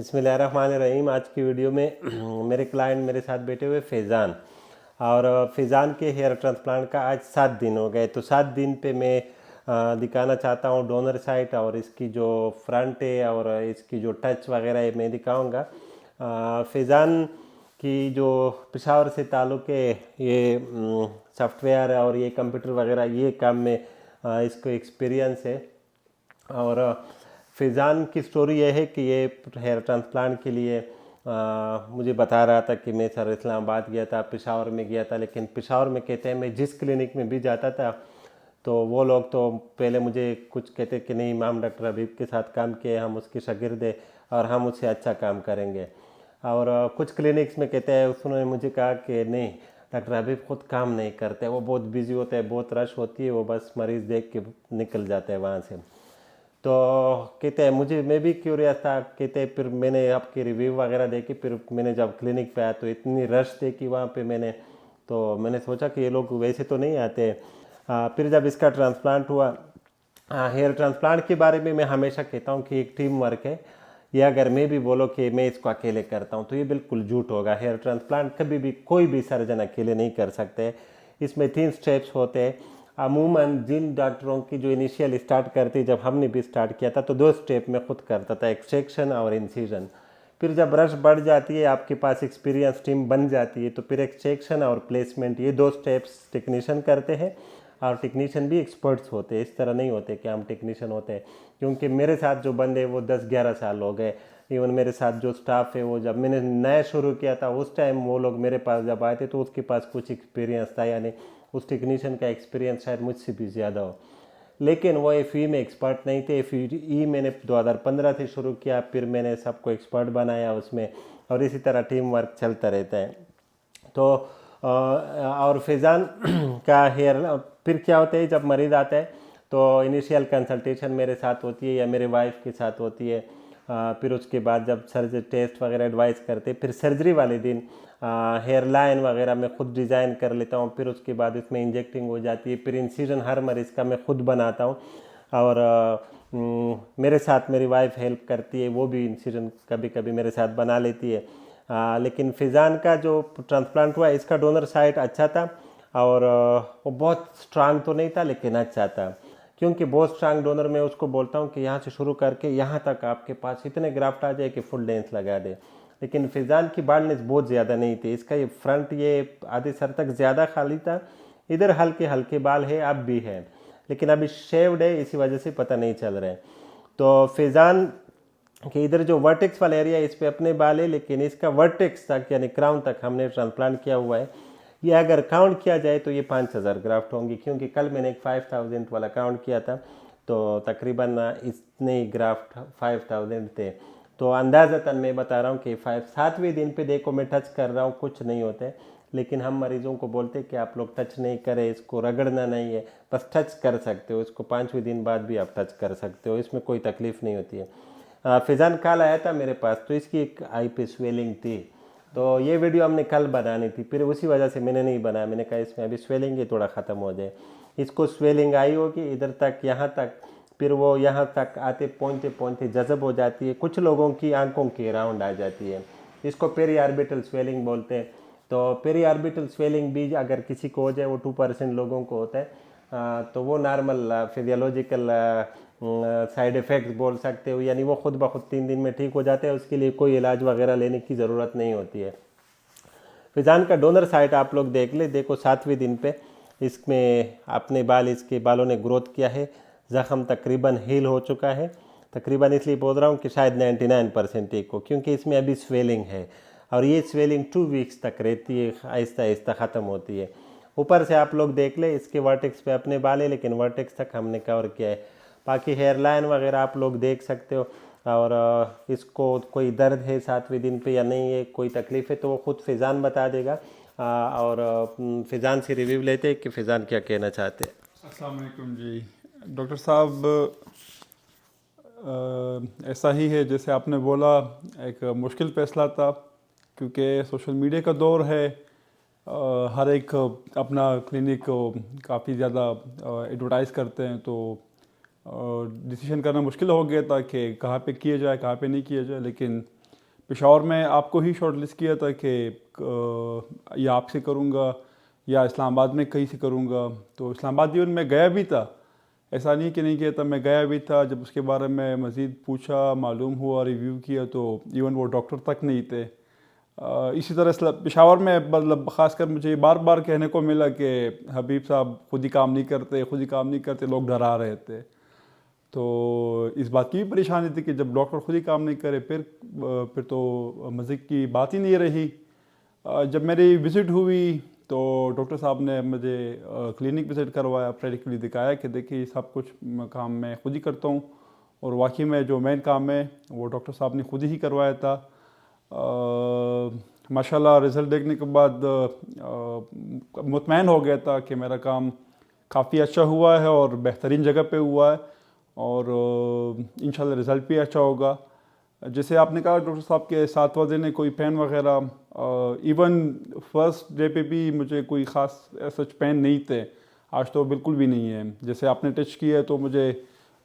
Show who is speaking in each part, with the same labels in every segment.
Speaker 1: बिस्मिल्लाहिर्रहमानिर्रहीम। आज की वीडियो में मेरे क्लाइंट मेरे साथ बैठे हुए फैज़ान, और फैज़ान के हेयर ट्रांसप्लांट का आज 7 दिन हो गए। तो 7 दिन पे मैं दिखाना चाहता हूँ डोनर साइट, और इसकी जो फ्रंट है और इसकी जो टच वगैरह है मैं दिखाऊंगा। फैज़ान की जो पेशावर से ताल्लुक़ है, ये सॉफ्टवेयर और ये कंप्यूटर वगैरह ये काम में इसको एक्सपीरियंस है। और फैज़ान की स्टोरी यह है कि ये हेयर ट्रांसप्लांट के लिए मुझे बता रहा था कि मैं सर इस्लामाबाद गया था, पेशावर में गया था, लेकिन पेशावर में कहते हैं मैं जिस क्लिनिक में भी जाता था तो वो लोग तो पहले मुझे कुछ कहते कि नहीं, इमाम डॉक्टर हबीब के साथ काम किए, हम उसके शागिर्द हैं और हम उससे अच्छा काम करेंगे। और कुछ क्लिनिक्स में कहते हैं, उन्होंने मुझे कहा कि नहीं, डॉक्टर हबीब खुद काम नहीं करते, वो बहुत बिजी होते हैं, बहुत रश होती है, वो बस मरीज़ देख के निकल जाते हैं वहाँ से। तो कहते हैं मुझे, मैं भी क्यूरियस था, कहते हैं फिर मैंने आपके रिव्यू वगैरह देखे, फिर मैंने जब क्लिनिक पे आया तो इतनी रश देखी वहाँ पे मैंने सोचा कि ये लोग वैसे तो नहीं आते। फिर जब इसका ट्रांसप्लांट हुआ, हेयर ट्रांसप्लांट के बारे में मैं हमेशा कहता हूँ कि एक टीम वर्क है। ये अगर मैं भी बोलो कि मैं इसको अकेले करता हूँ तो ये बिल्कुल झूठ होगा। हेयर ट्रांसप्लांट कभी भी कोई भी सर्जन अकेले नहीं कर सकते। इसमें 3 स्टेप्स होते हैं। अमूमन जिन डॉक्टरों की जो इनिशियल स्टार्ट करती, जब हमने भी स्टार्ट किया था तो 2 स्टेप में खुद करता था, एक्सट्रैक्शन और इंसिजन। फिर जब रश बढ़ जाती है, आपके पास एक्सपीरियंस टीम बन जाती है, तो फिर एक्सट्रैक्शन और प्लेसमेंट ये 2 स्टेप्स टेक्नीशियन करते हैं। और टेक्नीशियन भी एक्सपर्ट्स होते हैं, इस तरह नहीं होते कि हम टेक्नीशियन होते हैं। क्योंकि मेरे साथ जो बंदे वो 10-11 साल हो गए। इवन मेरे साथ जो स्टाफ है, वो जब मैंने नया शुरू किया था उस टाइम वो लोग मेरे पास जब आए थे तो उसके पास कुछ एक्सपीरियंस था, यानी उस टेक्नीशियन का एक्सपीरियंस शायद मुझसे भी ज़्यादा हो। लेकिन वो एफ में एक्सपर्ट नहीं थे। एफ मैंने 2015 से शुरू किया, फिर मैंने सबको एक्सपर्ट बनाया उसमें, और इसी तरह टीम वर्क चलता रहता है। तो और फैज़ान का हेयर, फिर क्या होता है जब मरीज़ आता है तो इनिशियल कंसल्टेशन मेरे साथ होती है या मेरे वाइफ के साथ होती है। फिर उसके बाद जब सर्जरी टेस्ट वगैरह एडवाइस करते, फिर सर्जरी वाले दिन हेयर लाइन वगैरह मैं खुद डिज़ाइन कर लेता हूँ। फिर उसके बाद इसमें इंजेक्टिंग हो जाती है। फिर इंसिजन हर मरीज़ का मैं खुद बनाता हूँ, और मेरे साथ मेरी वाइफ हेल्प करती है, वो भी इंसिजन कभी कभी मेरे साथ बना लेती है। लेकिन फैज़ान का जो ट्रांसप्लांट हुआ, इसका डोनर साइट अच्छा था, और वो बहुत स्ट्रांग तो नहीं था लेकिन अच्छा था। क्योंकि बहुत स्ट्रांग डोनर मैं उसको बोलता हूँ कि यहाँ से शुरू करके यहाँ तक आपके पास इतने ग्राफ्ट आ जाए कि फुल लेंथ लगा दे। लेकिन फैज़ान की बाल्डनेस बहुत ज़्यादा नहीं थी। इसका ये फ्रंट ये आधे सर तक ज़्यादा खाली था, इधर हल्के हल्के बाल है, अब भी है, लेकिन अभी शेव्ड है, इसी वजह से पता नहीं चल रहा है। तो फैज़ान कि इधर जो वर्टेक्स वाला एरिया है इस पे अपने बाल है, लेकिन इसका वर्टेक्स तक यानी क्राउन तक हमने ट्रांसप्लांट किया हुआ है। ये अगर काउंट किया जाए तो ये 5000 ग्राफ्ट होंगी, क्योंकि कल मैंने एक 5000 वाला काउंट किया था, तो तकरीबन इतने ही ग्राफ्ट 5000 थे। तो अंदाज़तन मैं बता रहा हूँ कि 7वें दिन पे देखो मैं टच कर रहा हूँ, कुछ नहीं होते। लेकिन हम मरीजों को बोलते हैं कि आप लोग टच नहीं करें, इसको रगड़ना नहीं है, बस टच कर सकते हो, इसको 5वें दिन बाद भी आप टच कर सकते हो, इसमें कोई तकलीफ़ नहीं होती है। फैज़ान कल आया था मेरे पास, तो इसकी एक आई पे स्वेलिंग थी, तो ये वीडियो हमने कल बनानी थी, फिर उसी वजह से मैंने नहीं बनाया। मैंने कहा इसमें अभी स्वेलिंग ही थोड़ा ख़त्म हो जाए। इसको स्वेलिंग आई होगी इधर तक, यहाँ तक, फिर वो यहाँ तक आते पहुँचते पहुँचते जज़ब हो जाती है। कुछ लोगों की आंखों के राउंड आ जाती है, इसको पेरी आर्बिटल स्वेलिंग बोलते हैं। तो पेरी आर्बिटल स्वेलिंग भी अगर किसी को हो जाए, वो 2% लोगों को होता है। तो वो नॉर्मल फिजियोलॉजिकल साइड इफ़ेक्ट्स बोल सकते हो, यानी वो खुद ब खुद 3 दिन में ठीक हो जाते हैं, उसके लिए कोई इलाज वगैरह लेने की ज़रूरत नहीं होती है। फैज़ान का डोनर साइट आप लोग देख ले, देखो 7वें दिन पे इसमें अपने बाल, इसके बालों ने ग्रोथ किया है, ज़ख़म तकरीबन हील हो चुका है। तकरीबन इसलिए बोल रहा हूँ कि शायद 99% ठीक हो, क्योंकि इसमें अभी स्वेलिंग है, और ये स्वेलिंग 2 वीक्स तक रहती है, आहिस्ता आहिस्ता ख़त्म होती है। ऊपर से आप लोग देख ले, इसके वर्टेक्स पे अपने बाल है, लेकिन वर्टेक्स तक हमने कवर किया है। बाकी हेयर लाइन वगैरह आप लोग देख सकते हो। और इसको कोई दर्द है 7वें दिन पे या नहीं है, कोई तकलीफ़ है, तो वो खुद फैज़ान बता देगा। और फैज़ान से रिव्यू लेते हैं कि फैज़ान क्या कहना चाहते हैं।
Speaker 2: अस्सलाम वालेकुम जी डॉक्टर साहब, ऐसा ही है जैसे आपने बोला, एक मुश्किल फैसला था, क्योंकि सोशल मीडिया का दौर है। हर एक अपना क्लिनिक काफ़ी ज़्यादा एडवर्टाइज़ करते हैं, तो डिसीजन करना मुश्किल हो गया था कि कहाँ पे किया जाए, कहाँ पे नहीं किया जाए। लेकिन पेशावर में आपको ही शॉर्ट लिस्ट किया था कि या आपसे करूँगा या इस्लामाबाद में कहीं से करूँगा। तो इस्लामाबाद इवन मैं गया भी था, ऐसा नहीं कि नहीं किया था, मैं गया भी था। जब उसके बारे में मज़ीद पूछा, मालूम हुआ, रिव्यू किया, तो इवन वो डॉक्टर तक नहीं थे। इसी तरह पेशावर में मतलब ख़ासकर मुझे बार बार कहने को मिला कि हबीब साहब खुद ही काम नहीं करते, खुद ही काम नहीं करते, लोग डरा रहे थे। तो इस बात की भी परेशानी थी कि जब डॉक्टर खुद ही काम नहीं करे फिर तो मज़े की बात ही नहीं रही। जब मेरी विज़िट हुई तो डॉक्टर साहब ने मुझे क्लिनिक विज़िट करवाया, प्रैक्टिकली दिखाया कि देखिए सब कुछ काम मैं खुद ही करता हूँ। और वाकई में जो मेन काम है वो डॉक्टर साहब ने खुद ही करवाया था। माशाल्लाह रिज़ल्ट देखने के बाद मुतमैन हो गया था कि मेरा काम काफ़ी अच्छा हुआ है और बेहतरीन जगह पे हुआ है, और इंशाल्लाह रिज़ल्ट भी अच्छा होगा। जैसे आपने कहा डॉक्टर साहब के 7वां दिन है, कोई पेन वगैरह, इवन फर्स्ट डे पे भी मुझे कोई ख़ास सच पेन नहीं थे, आज तो बिल्कुल भी नहीं है। जैसे आपने टच किया है तो मुझे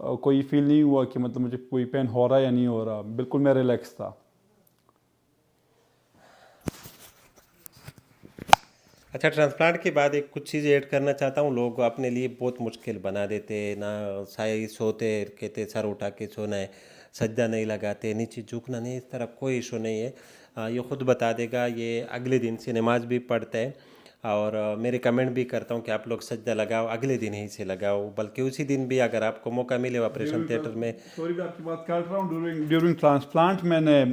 Speaker 2: कोई फील नहीं हुआ कि मतलब मुझे कोई पेन हो रहा है या नहीं हो रहा, बिल्कुल मैं रिलैक्स था।
Speaker 1: अच्छा, ट्रांसप्लांट के बाद एक कुछ चीज़ ऐड करना चाहता हूँ। लोग अपने लिए बहुत मुश्किल बना देते हैं ना, साई सोते कहते सर उठा के सोना है, सज्जा नहीं लगाते, नीचे झुकना नहीं, इस तरह कोई इशू नहीं है। ये खुद बता देगा। ये अगले दिन से नमाज भी पढ़ता है और मैं रिकमेंड भी करता हूँ कि आप लोग सज्जा लगाओ, अगले दिन ही से लगाओ, बल्कि उसी दिन भी अगर आपको मौका मिले ऑपरेशन थिएटर में।
Speaker 2: सॉरी मैं आपकी बात काट रहा हूँ। ड्यूरिंग ट्रांसप्लांट मैंने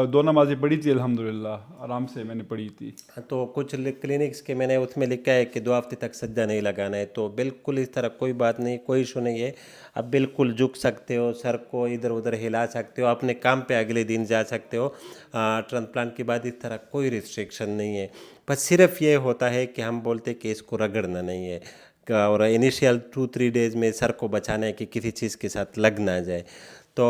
Speaker 2: 2 नमाज़ें पढ़ी थी, अल्हम्दुलिल्लाह आराम से मैंने पढ़ी थी।
Speaker 1: तो कुछ क्लिनिक्स के मैंने उसमें लिखा है कि 2 हफ्ते तक सज्जा नहीं लगाना है, तो बिल्कुल इस तरह कोई बात नहीं, कोई इशू नहीं है। आप बिल्कुल झुक सकते हो, सर को इधर उधर हिला सकते हो, अपने काम पे अगले दिन जा सकते हो। ट्रांसप्लांट के बाद इस तरह कोई रिस्ट्रिक्शन नहीं है। बस सिर्फ ये होता है कि हम बोलते हैं कि इसको रगड़ना नहीं है, और इनिशियल 2-3 डेज में सर को बचाना है कि किसी चीज़ के साथ लग ना जाए। तो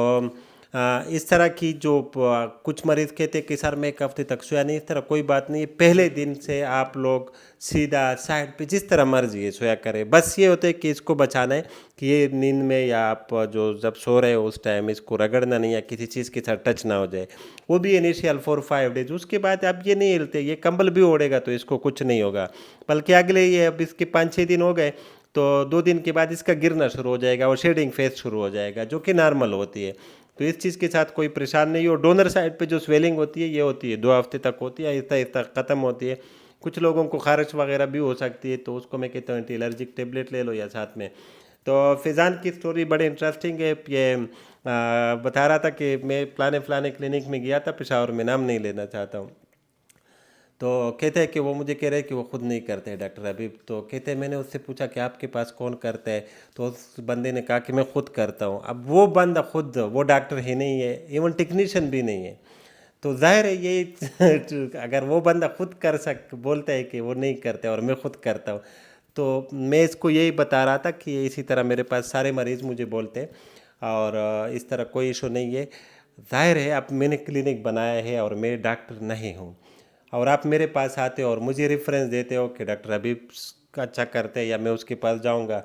Speaker 1: इस तरह की जो कुछ मरीज़ कहते हैं कि सर मैं 1 हफ्ते तक सोया नहीं, इस तरह कोई बात नहीं है। पहले दिन से आप लोग सीधा साइड पे जिस तरह मर्जी है सोया करें। बस ये होता है कि इसको बचाना है कि ये नींद में या आप जो जब सो रहे हो उस टाइम इसको रगड़ना नहीं, या किसी चीज़ के साथ टच ना हो जाए। वो भी इनिशियल 4-5 डेज। उसके बाद आप ये नहीं हिलते, ये कंबल भी ओढ़ेगा तो इसको कुछ नहीं होगा, बल्कि अगले ये अब इसके 5-6 दिन हो गए तो 2 दिन के बाद इसका गिरना शुरू हो जाएगा और शेडिंग फेज शुरू हो जाएगा, जो कि नॉर्मल होती है। तो इस चीज़ के साथ कोई परेशान नहीं हो। डोनर साइड पे जो स्वेलिंग होती है ये होती है 2 हफ्ते तक होती है, आहिस्ता आहिस्ता ख़त्म होती है। कुछ लोगों को खारिश वगैरह भी हो सकती है, तो उसको मैं कहता हूँ एंटी एलर्जिक टेबलेट ले लो या साथ में। तो फैज़ान की स्टोरी बड़ी इंटरेस्टिंग है। ये बता रहा था कि मैं फलाने फलाने क्लिनिक में गया था पेशावर में, नाम नहीं लेना चाहता हूँ। तो कहते हैं कि वो मुझे कह रहे हैं कि वो खुद नहीं करते हैं डॉक्टर हबीब। तो कहते हैं मैंने उससे पूछा कि आपके पास कौन करता है, तो उस बंदे ने कहा कि मैं खुद करता हूँ। अब वो बंदा खुद वो डॉक्टर ही नहीं है, इवन टेक्नीशियन भी नहीं है। तो जाहिर है ये अगर वो बंदा खुद कर बोलता है कि वो नहीं करते और मैं खुद करता हूँ, तो मैं इसको यही बता रहा था कि इसी तरह मेरे पास सारे मरीज़ मुझे बोलते हैं और इस तरह कोई इशू नहीं है। जाहिर है अब मैंने क्लिनिक बनाया है और मैं डॉक्टर नहीं हूँ, और आप मेरे पास आते हो और मुझे रेफरेंस देते हो कि डॉक्टर हबीब का अच्छा करते हैं या मैं उसके पास जाऊंगा,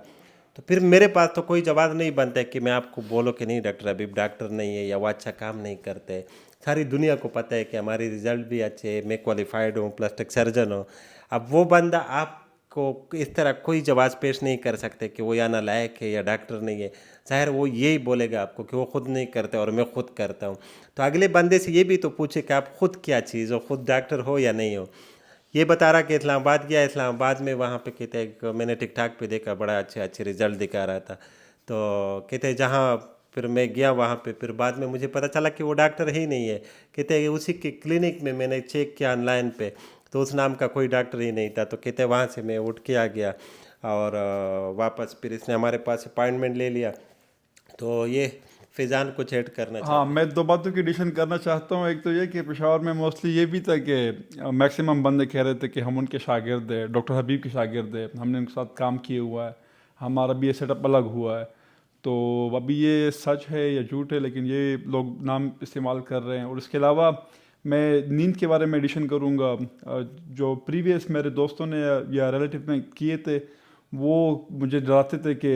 Speaker 1: तो फिर मेरे पास तो कोई जवाब नहीं बनता है कि मैं आपको बोलो कि नहीं डॉक्टर हबीब डॉक्टर नहीं है या वो अच्छा काम नहीं करते। सारी दुनिया को पता है कि हमारे रिजल्ट भी अच्छे हैं, मैं क्वालिफाइड हूँ, प्लास्टिक सर्जन हूँ। अब वो बंदा आपको इस तरह कोई जवाब पेश नहीं कर सकते कि वो या ना लायक है या डॉक्टर नहीं है। ज़ाहिर वो यही बोलेगा आपको कि वो खुद नहीं करते और मैं खुद करता हूँ। तो अगले बंदे से ये भी तो पूछे कि आप खुद क्या चीज़ हो, खुद डॉक्टर हो या नहीं हो। ये बता रहा कि इस्लामाबाद गया, इस्लामाबाद में वहाँ पे कहते हैं मैंने टिकटॉक पे देखा, बड़ा अच्छे अच्छे रिजल्ट दिखा रहा था। तो कहते हैं जहाँ फिर मैं गया वहाँ पे, फिर बाद में मुझे पता चला कि वो डॉक्टर ही नहीं है। कहते हैं उसी के क्लिनिक में मैंने चेक किया ऑनलाइन पे, तो उस नाम का कोई डॉक्टर ही नहीं था। तो कहते हैं वहाँ से मैं उठ के आ गया और वापस फिर इसने हमारे पास अपॉइंटमेंट ले लिया। तो ये फैज़ान कुछ ऐड करना
Speaker 2: हाँ,
Speaker 1: चाहते हैं?
Speaker 2: मैं 2 बातों की एडिशन करना चाहता हूँ। एक तो ये कि पेशावर में मोस्टली ये भी था कि मैक्सिमम बंदे कह रहे थे कि हम उनके शागिर्द हैं, डॉक्टर हबीब के शागिर्द हैं, हमने उनके साथ काम किया हुआ है, हमारा भी ये सेटअप अलग हुआ है। तो अभी ये सच है या झूठ है, लेकिन ये लोग नाम इस्तेमाल कर रहे हैं। और इसके अलावा मैं नींद के बारे में एडिशन करूँगा। जो प्रीवियस मेरे दोस्तों ने या रिलेटिव ने किए थे, वो मुझे डराते थे कि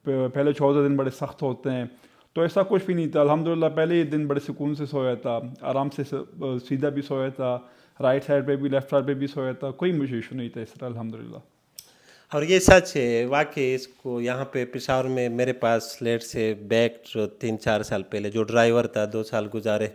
Speaker 2: पहले 14 दिन बड़े सख्त होते हैं, तो ऐसा कुछ भी नहीं था अल्हम्दुलिल्लाह। पहले ही दिन बड़े सुकून से सोया था, आराम से सीधा भी सोया था, राइट साइड पे भी लेफ्ट साइड पे भी सोया था, कोई मुझे इशू नहीं था इस तरह अल्हम्दुलिल्लाह।
Speaker 1: और ये सच है वाकई। इसको यहाँ पे पेशावर में मेरे पास लेट से बैक 3-4 साल पहले जो ड्राइवर था 2 साल गुजारे,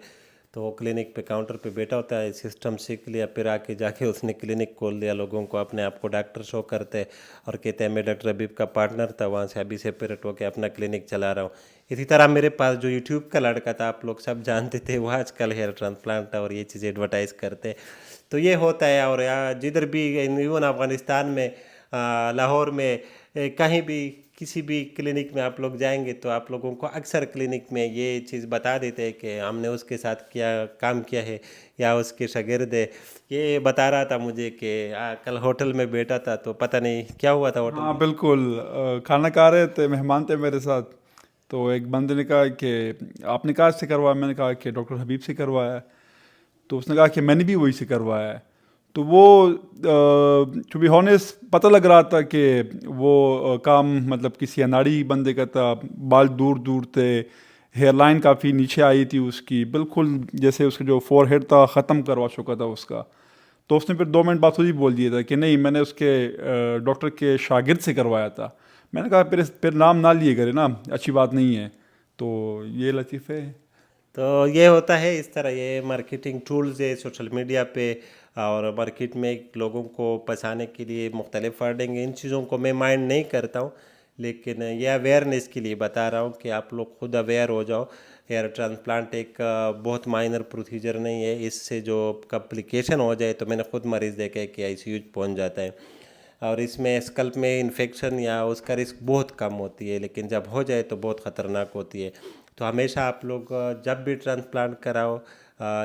Speaker 1: तो वो क्लिनिक पे काउंटर पे बैठा होता है, सिस्टम सीख लिया, फिर आके जाके उसने क्लिनिक खोल दिया, लोगों को अपने आप को डॉक्टर शो करते और कहते हैं मैं डॉक्टर हबीब का पार्टनर था, वहाँ से अभी सेपरेट होकर अपना क्लिनिक चला रहा हूँ। इसी तरह मेरे पास जो यूट्यूब का लड़का था, आप लोग सब जानते थे, वो आजकल हेयर ट्रांसप्लांट और ये चीज़ें एडवर्टाइज़ करते। तो ये होता है। और यहाँ जिधर भी इवन अफ़गानिस्तान में लाहौर में कहीं भी किसी भी क्लिनिक में आप लोग जाएंगे तो आप लोगों को अक्सर क्लिनिक में ये चीज़ बता देते हैं कि हमने उसके साथ क्या काम किया है या उसके शागिर्द है। ये बता रहा था मुझे कि कल होटल में बैठा था तो पता नहीं क्या हुआ था होटल
Speaker 2: हाँ
Speaker 1: में।
Speaker 2: बिल्कुल, खाना खा रहे थे, मेहमान थे मेरे साथ। तो एक बंदे ने कहा कि आपने कहाँ से करवाया? मैंने कहा कि डॉक्टर हबीब से करवाया है। तो उसने कहा कि मैंने भी वही से करवाया है। तो वो टू बी ऑनेस्ट पता लग रहा था कि वो काम मतलब किसी अनाड़ी बंदे का था। बाल दूर दूर थे, हेयर लाइन काफ़ी नीचे आई थी उसकी, बिल्कुल जैसे उसका जो फोरहेड था ख़त्म करवा चुका था उसका। तो उसने फिर 2 मिनट बाद खुद ही बोल दिया था कि नहीं, मैंने उसके डॉक्टर के शागिर्द से करवाया था। मैंने कहा फिर नाम ना लिए करे ना, अच्छी बात नहीं है। तो ये लतीफ़े है।
Speaker 1: तो ये होता है इस तरह। ये मार्केटिंग टूल्स है सोशल मीडिया पे, और मार्केट में लोगों को फंसाने के लिए मुख्तलिफ वर्डिंग, इन चीज़ों को मैं माइंड नहीं करता हूँ, लेकिन ये अवेयरनेस के लिए बता रहा हूँ कि आप लोग खुद अवेयर हो जाओ। हेयर ट्रांसप्लांट एक बहुत माइनर प्रोसीजर नहीं है। इससे जो कॉम्प्लिकेशन हो जाए तो मैंने खुद मरीज़ देखा है कि आईसीयू पहुँच जाता है। और इसमें स्कल्प में इन्फेक्शन या उसका रिस्क बहुत कम होती है, लेकिन जब हो जाए तो बहुत ख़तरनाक होती है। तो हमेशा आप लोग जब भी ट्रांसप्लांट कराओ,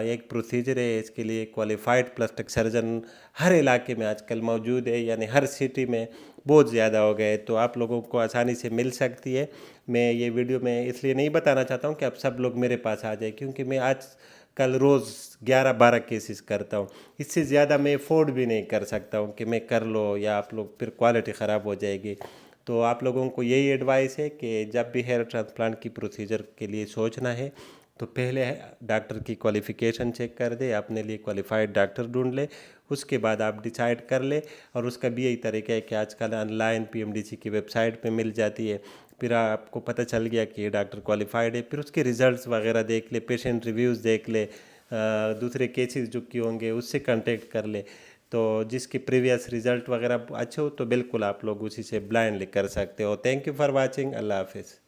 Speaker 1: एक प्रोसीजर है इसके लिए। क्वालिफाइड प्लास्टिक सर्जन हर इलाके में आजकल मौजूद है, यानी हर सिटी में बहुत ज़्यादा हो गए, तो आप लोगों को आसानी से मिल सकती है। मैं ये वीडियो में इसलिए नहीं बताना चाहता हूँ कि आप सब लोग मेरे पास आ जाए, क्योंकि मैं आज कल रोज़ 11-12 केसेस करता हूँ। इससे ज़्यादा मैं अफोर्ड भी नहीं कर सकता हूँ कि मैं कर लो या आप लोग फिर क्वालिटी ख़राब हो जाएगी। तो आप लोगों को यही एडवाइस है कि जब भी हेयर ट्रांसप्लांट की प्रोसीजर के लिए सोचना है तो पहले डॉक्टर की क्वालिफ़िकेशन चेक कर दे, अपने लिए क्वालिफाइड डॉक्टर ढूंढ ले, उसके बाद आप डिसाइड कर ले। और उसका भी यही तरीका है कि आजकल ऑनलाइन पीएमडीसी की वेबसाइट पे मिल जाती है। फिर आपको पता चल गया कि ये डॉक्टर क्वालिफाइड है, फिर उसके रिजल्ट्स वगैरह देख ले, पेशेंट रिव्यूज़ देख ले, दूसरे केसेस जो किए होंगे उससे कांटेक्ट कर ले। तो जिसके प्रीवियस रिजल्ट वगैरह अच्छे हो तो बिल्कुल आप लोग उसी से ब्लाइंडली कर सकते हो। Thank you for watching. Allah हाफिज़।